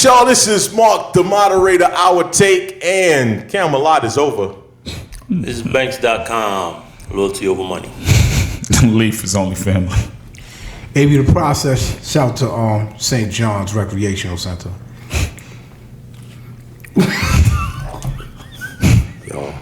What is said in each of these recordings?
Y'all, this is Marc, the moderator, Our Take, and Camelot is over. This is Banks.com. Loyalty over money. Leaf is only family. Avery the Process. Shout to St. John's Recreational Center. Yo,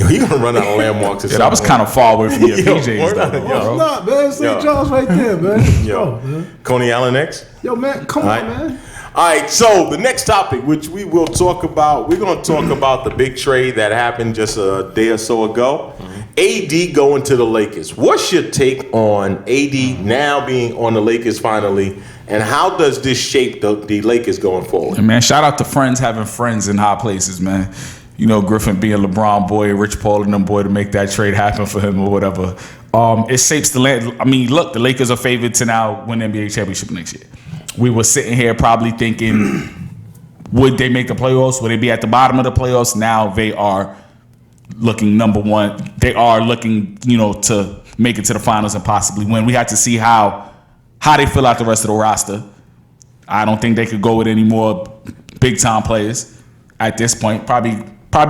you gonna run out of landmarks? Yeah, that was kind of far away from your PJs, though. It's not, man. St. John's right there, man. Yo, man. Coney Island next. Yo, man, come on, man. All right, so the next topic, which we will talk about, we're going to talk about the big trade that happened just a day or so ago. AD going to the Lakers. What's your take on AD now being on the Lakers finally, and how does this shape the Lakers going forward? And man, shout out to friends having friends in high places, man. You know, Griffin being LeBron boy, Rich Paul and them boy to make that trade happen for him or whatever. It shapes the land. I mean, look, the Lakers are favored to now win the NBA championship next year. We were sitting here probably thinking, would they make the playoffs? Would they be at the bottom of the playoffs? Now they are looking number one. They are looking, to make it to the finals and possibly win. We had to see how they fill out the rest of the roster. I don't think they could go with any more big time players at this point. Probably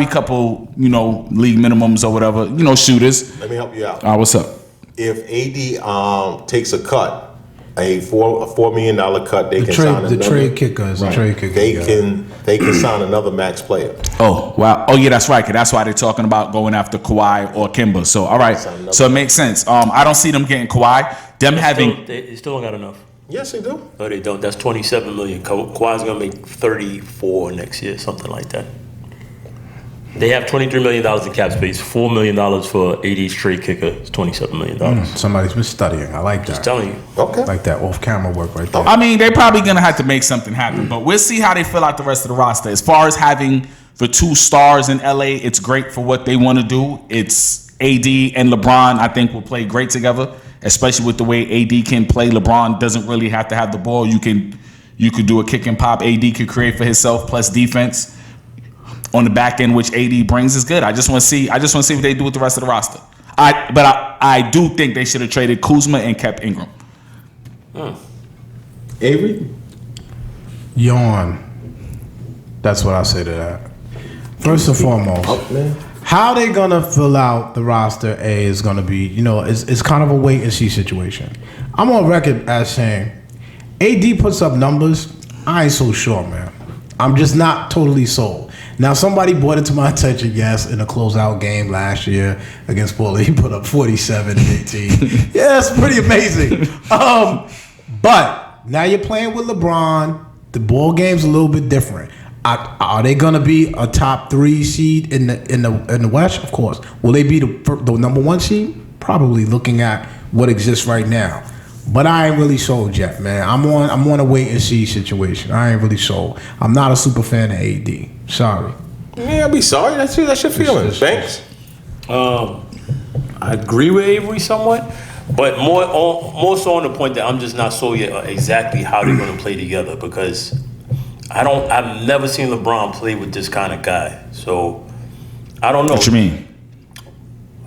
a couple, league minimums or whatever, shooters. Let me help you out. What's up? If AD takes a cut, a $4 million cut, they can sign another. The trade kicker is a trade kicker. They can sign another max player. Oh, wow. Oh, yeah, that's right. That's why they're talking about going after Kawhi or Kimba. So, all right. So it makes sense. I don't see them getting Kawhi. They still don't got enough. Yes, they do. No, they don't. That's $27 million. Kawhi's going to make $34 next year, something like that. They have $23 million in cap space. $4 million for AD's trade kicker. It's $27 million. Somebody's been studying. I like that. Just telling you. Okay. I like that off-camera work right there. I mean, they're probably going to have to make something happen, but we'll see how they fill out the rest of the roster. As far as having the two stars in LA, it's great for what they want to do. It's AD and LeBron, I think, will play great together, especially with the way AD can play. LeBron doesn't really have to have the ball. You could do a kick and pop. AD could create for himself plus defense on the back end, which AD brings, is good. I just want to see what they do with the rest of the roster. I do think they should have traded Kuzma and kept Ingram. Avery? Yawn. That's what I say to that. First and foremost, how they gonna fill out the roster is gonna be, it's kind of a wait and see situation. I'm on record as saying, AD puts up numbers. I ain't so sure, man. I'm just not totally sold. Now, somebody brought it to my attention, yes, in a closeout game last year against Portland. He put up 47 and 18. Yeah, it's pretty amazing. But now you're playing with LeBron. The ball game's a little bit different. Are they gonna be a top 3 seed in the West? Of course. Will they be the number 1 seed? Probably, looking at what exists right now. But I ain't really sold yet, man. I'm on a wait and see situation. I ain't really sold. I'm not a super fan of AD. Sorry. Yeah, I'll be sorry. That's your feelings. Thanks. I agree with Avery somewhat, but more so on the point that I'm just not sold yet exactly how they're going to play together, because I've never seen LeBron play with this kind of guy. So I don't know. What you mean?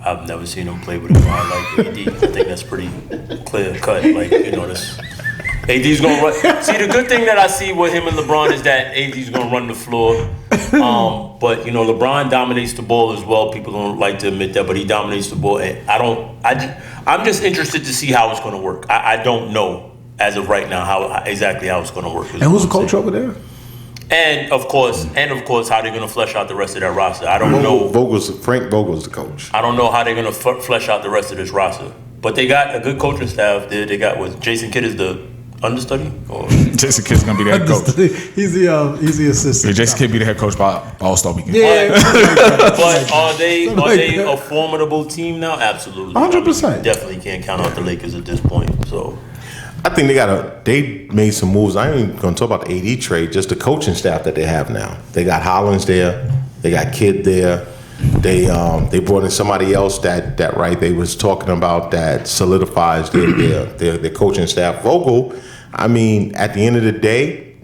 I've never seen him play with a guy like AD. I think that's pretty clear cut. This AD's gonna run. See, the good thing that I see with him and LeBron is that AD's gonna run the floor. But LeBron dominates the ball as well. People don't like to admit that, but he dominates the ball. And I'm just interested to see how it's gonna work. I don't know as of right now how it's gonna work. And who's the coach over there? And of course, how they're gonna flesh out the rest of that roster. I don't know. Frank Vogel's the coach. I don't know how they're gonna flesh out the rest of this roster. But they got a good coaching staff there. They got Jason Kidd is the understudy. Or Jason Kidd's gonna be the head coach. He's the assistant. Yeah, Jason Kidd be the head coach by All-Star weekend. Yeah. But are they a formidable team now? Absolutely. 100%. Definitely can't count out the Lakers at this point. So. I think they made some moves. I ain't even going to talk about the AD trade, just the coaching staff that they have now. They got Hollins there. They got Kidd there. They brought in somebody else that they was talking about that solidifies their coaching staff. Vogel, I mean, at the end of the day,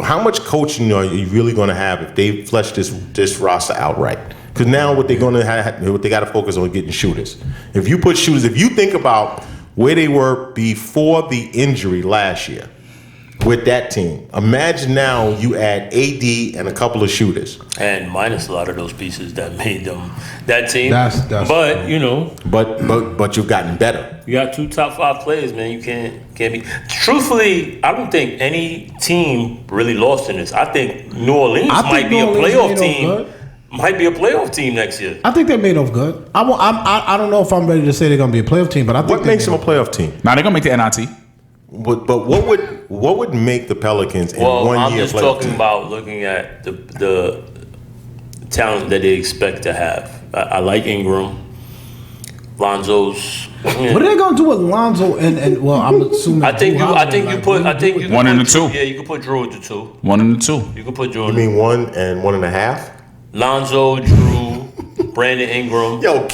how much coaching are you really going to have if they flesh this roster outright? Because now what they got to focus on getting shooters. If you put shooters, if you think about where they were before the injury last year with that team, imagine now you add AD and a couple of shooters, and minus a lot of those pieces that made them that team. That's but you know, but you've gotten better. You got 2 top 5 players, man. You can't be. Truthfully, I don't think any team really lost in this. I think New Orleans might be a playoff team. Might be a playoff team next year. I think they made off good. I don't know if I'm ready to say they're going to be a playoff team, but I think what makes them a playoff team? Now they're gonna make the NIT. But what would make the Pelicans in 1 year? I'm just playoff talking team? about looking at the talent that they expect to have. I like Ingram, Lonzo's. What are they gonna do with Lonzo and well, I'm assuming. I think you put 1 and the 2. Yeah, you could put Drew at the 2. 1 and the 2. You could put Drew. You mean 1 and 1.5? Lonzo, Drew, Brandon Ingram. Yo,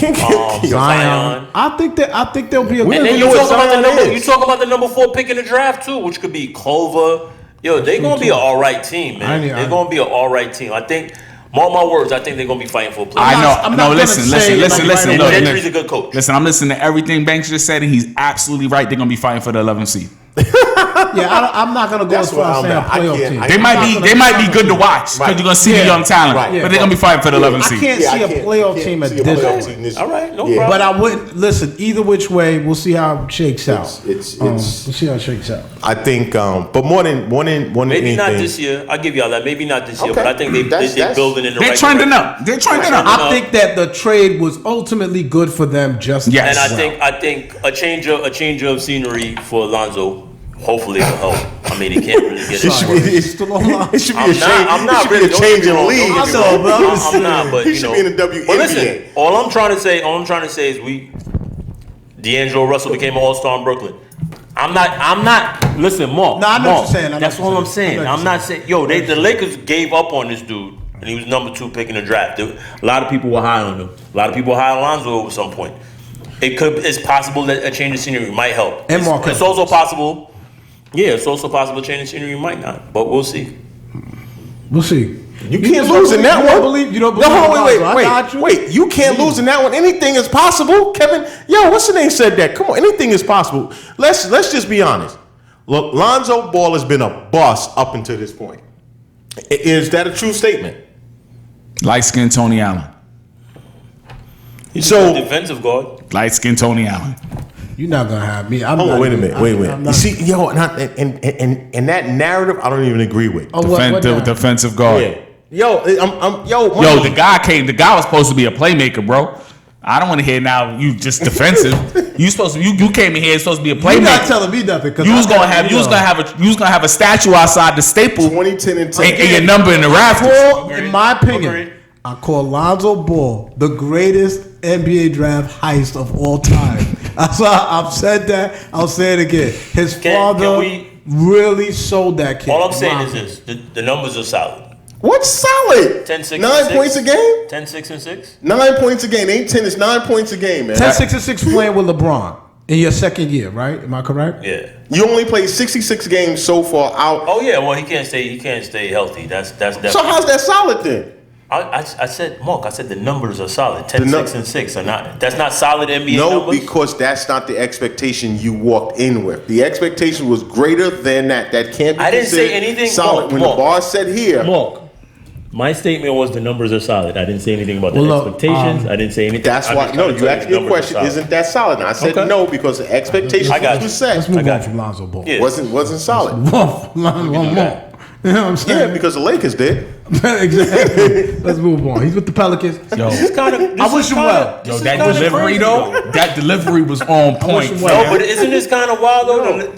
Zion. I think they'll be a And good. then you you know talk what about the Zion number. is. You talk about the number 4 pick in the draft too, which could be Culver. Yo, they're gonna be an all right team, man. They're gonna be an all right team. I think. Mark my words. I think they're gonna be fighting for a playoff. I know. I'm not Listen. gonna say Listen. like Look, Gentry's a good coach. Listen, I'm listening to everything Banks just said, and he's absolutely right. They're gonna be fighting for the 11th seed. Yeah, I'm not gonna go That's as far as where saying a I'm at. I playoff can't- team. I They might be good to watch because Right. you're gonna see the Yeah. young talent, Right. but they're gonna be fighting for the 11th I seed. can't see a playoff team at this point. All right, no problem. But I wouldn't listen either which way. We'll see how it shakes out. We'll see how it shakes out. I think, but more than Maybe anything, not this year. I'll give y'all that. Maybe not this year, Okay. but I think they're building in the They're right trending direction. up. They're trending up. I think that the trade was ultimately good for them. Just Yes. And as well. I think a change of scenery for Alonzo. Hopefully it'll help. I mean, he can't really get it should be, it. it should be a change. I'm not it should really be a change in the league. I know, but I'm not, but He you should know. be in the WNBA. But listen, all I'm trying to say is D'Angelo Russell became an all-star in Brooklyn. I'm not. Listen, Mark. No, I know what Mark, you're saying. I know That's what all you're I'm saying. saying. I know what I'm you're not saying. Yo, the Lakers gave up on this dude, and he was number 2 pick in the draft. A lot of people were high on him. A lot of people were high on Lonzo at some point. It's possible that a change of scenery might help. And Markelle. It's also possible. Yeah, it's also possible change of scenery might not, but we'll see. We'll see. You can't lose in that one. You don't believe No, Lonzo. I got you. wait. You can't lose in that one. Anything is possible, Kevin. Yo, what's the name said that? Come on, anything is possible. Let's just be honest. Look, Lonzo Ball has been a bust up until this point. Is that a true statement? Light skinned Tony Allen. He's So- a defensive guard. Light skinned Tony Allen. You're not gonna have me. Hold on, wait a minute. You see, yo, and that narrative, I don't even agree with. Oh, what now? Defensive guard. Yeah. Yo, Yo, the guy was supposed to be a playmaker, bro. I don't want to hear now you just defensive. You came in here supposed to be a playmaker. You're not telling me nothing. You was gonna have a statue outside the Staple 2010 and 10. and your number in the rafters. In my opinion, Agreed. I call Lonzo Ball the greatest NBA draft heist of all time. I've said that. I'll say it again. His father can we- really sold that kid. All I'm saying Lonzo. is this: the numbers are solid. What's solid? 10, 6, 9 and 6. points a game? 10, 6, and 6. 9 points a game. Ain't 10, it's 9 points a game, man. 10, 6, and 6 playing with LeBron in your second year, right? Am I correct? Yeah. You only played 66 games so far out. Oh yeah. Well, he can't stay healthy. That's definitely. So how's that solid then? I said, Mark. I said the numbers are solid. 10, The 6, and 6 are not. That's not solid NBA No, numbers. because that's not the expectation you walked in with. The expectation was greater than that. That can't be I didn't say considered anything- solid. When Mark. the bar said here, Mark. My statement was the numbers are solid. I didn't say anything about the Well, look, expectations. I didn't say anything. that's I'm why. just No, trying to you tell asked me a the numbers are question. solid. Isn't that solid? And I said Okay. no because the expectation I got was you. set. Let's move got on you. from Lonzo Ball. Yeah. Wasn't solid. One more. that. You know what I'm saying? Yeah, because the Lakers did. Exactly. Let's move on. He's with the Pelicans. Yo, I wish him well. yo, that delivery though, that delivery was on point. him well. No, but isn't this kind of wild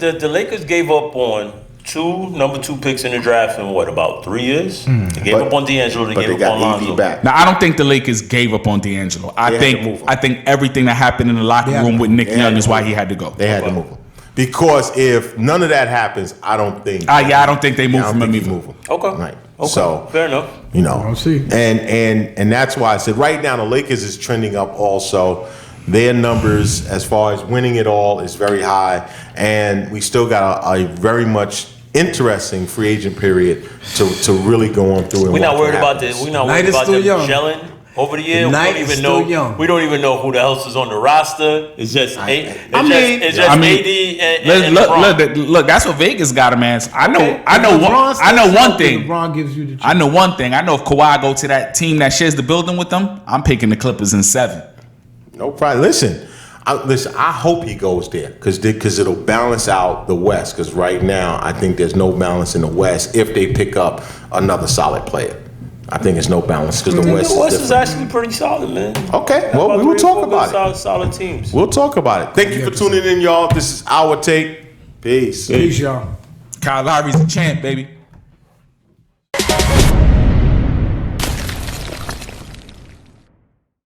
though? The Lakers gave up on number 2 picks in the draft in what, about 3 years? They gave up on D'Angelo. They But they gave up on got Lonzo. AD back. Now I don't think the Lakers gave up on D'Angelo. They had to move him. I think everything that happened in the locker They had room to with Nick They had Young to is why move he had to go. They had to move him. Because if none of that happens, I don't think. I don't think they move from him you either. move him. Okay. Right. Okay. So fair enough. you know, We'll see. and that's why I said right now the Lakers is trending up also. Their numbers as far as winning it all is very high, and we still got a very much interesting free agent period to really go on through. And We're not watch worried what about happens. this. We're not Night worried is about still them young. gelling over the year. Night We don't is even still know. young. We don't even know who the else is on the roster. It's just mean- it's just AD and LeBron. Look, that's what Vegas got him as. I know LeBron one thing. LeBron gives you the chance. I know one thing. I know if Kawhi go to that team that shares the building with them, I'm picking the Clippers in 7. No problem. Listen, I hope he goes there because it'll balance out the West. Because right now, I think there's no balance in the West if they pick up another solid player. I think it's no balance because the West The West is is different. actually pretty solid, man. Okay, well, we will talk about it. Solid teams. We'll talk about it. Thank you for tuning in, y'all. This is Our Take. Peace. Peace, y'all. Kyle Lowry's the champ, baby.